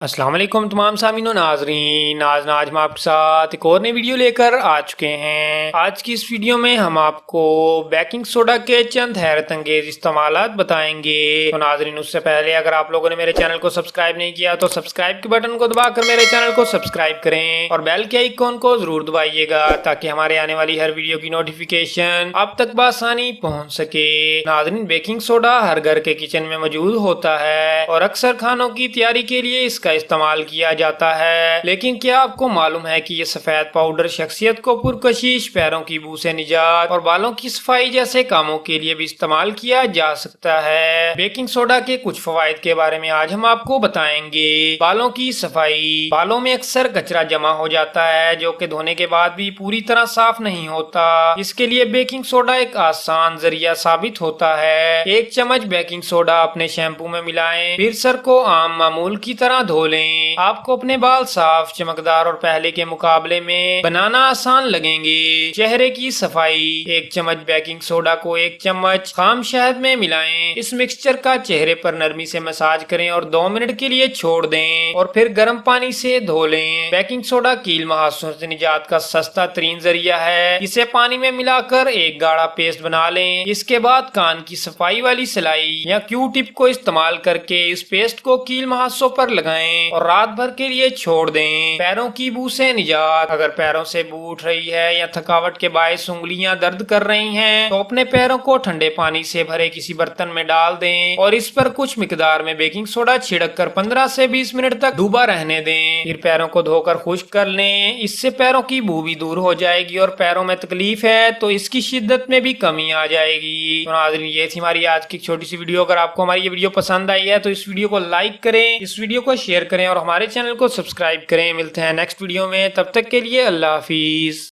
السلام علیکم تمام سامعین و ناظرین، آج ہم آپ کے ساتھ ایک اور نئی ویڈیو لے کر آ چکے ہیں۔ آج کی اس ویڈیو میں ہم آپ کو بیکنگ سوڈا کے چند حیرت انگیز استعمالات بتائیں گے۔ تو ناظرین، اس سے پہلے اگر آپ لوگوں نے میرے چینل کو سبسکرائب نہیں کیا تو سبسکرائب کے بٹن کو دبا کر میرے چینل کو سبسکرائب کریں اور بیل کے آئیکن کو ضرور دبائیے گا تاکہ ہمارے آنے والی ہر ویڈیو کی نوٹیفیکیشن آپ تک بآسانی پہنچ سکے۔ ناظرین، بیکنگ سوڈا ہر گھر کے کچن میں موجود ہوتا ہے اور اکثر کھانوں کی تیاری کے لیے اس کا استعمال کیا جاتا ہے، لیکن کیا آپ کو معلوم ہے کہ یہ سفید پاؤڈر شخصیت کو پرکشش، پیروں کی بو سے نجات اور بالوں کی صفائی جیسے کاموں کے لیے بھی استعمال کیا جا سکتا ہے۔ بیکنگ سوڈا کے کچھ فوائد کے بارے میں آج ہم آپ کو بتائیں گے۔ بالوں کی صفائی۔ بالوں میں اکثر کچرا جمع ہو جاتا ہے جو کہ دھونے کے بعد بھی پوری طرح صاف نہیں ہوتا۔ اس کے لیے بیکنگ سوڈا ایک آسان ذریعہ ثابت ہوتا ہے۔ ایک چمچ بیکنگ سوڈا اپنے شیمپو میں ملائیں، پھر سر کو عام معمول کی طرح دھو لیں۔ آپ کو اپنے بال صاف، چمکدار اور پہلے کے مقابلے میں بنانا آسان لگیں گے۔ چہرے کی صفائی۔ ایک چمچ بیکنگ سوڈا کو ایک چمچ خام شہد میں ملائیں۔ اس مکسچر کا چہرے پر نرمی سے مساج کریں اور 2 منٹ کے لیے چھوڑ دیں اور پھر گرم پانی سے دھو لیں۔ بیکنگ سوڈا کیل محاسوں سے نجات کا سستا ترین ذریعہ ہے۔ اسے پانی میں ملا کر ایک گاڑھا پیسٹ بنا لیں۔ اس کے بعد کان کی صفائی والی سلائی یا کیو ٹپ کو استعمال کر کے اس پیسٹ کو کیل محاسوں پر لگائیں اور رات بھر کے لیے چھوڑ دیں۔ پیروں کی بو سے نجات۔ اگر پیروں سے بو اٹھ رہی ہے یا تھکاوٹ کے باعث انگلیاں درد کر رہی ہیں تو اپنے پیروں کو ٹھنڈے پانی سے بھرے کسی برتن میں ڈال دیں اور اس پر کچھ مقدار میں بیکنگ سوڈا چھڑک کر 15 سے 20 منٹ تک ڈوبا رہنے دیں۔ پھر پیروں کو دھو کر خشک کر لیں۔ اس سے پیروں کی بو بھی دور ہو جائے گی اور پیروں میں تکلیف ہے تو اس کی شدت میں بھی کمی آ جائے گی۔ تو ناظرین، یہ تھی ہماری آج کی چھوٹی سی ویڈیو۔ اگر آپ کو ہماری یہ ویڈیو پسند آئی ہے تو اس ویڈیو کو لائک کریں، اس ویڈیو کو شیئر کریں اور ہمارے چینل کو سبسکرائب کریں۔ ملتے ہیں نیکسٹ ویڈیو میں، تب تک کے لیے اللہ حافظ۔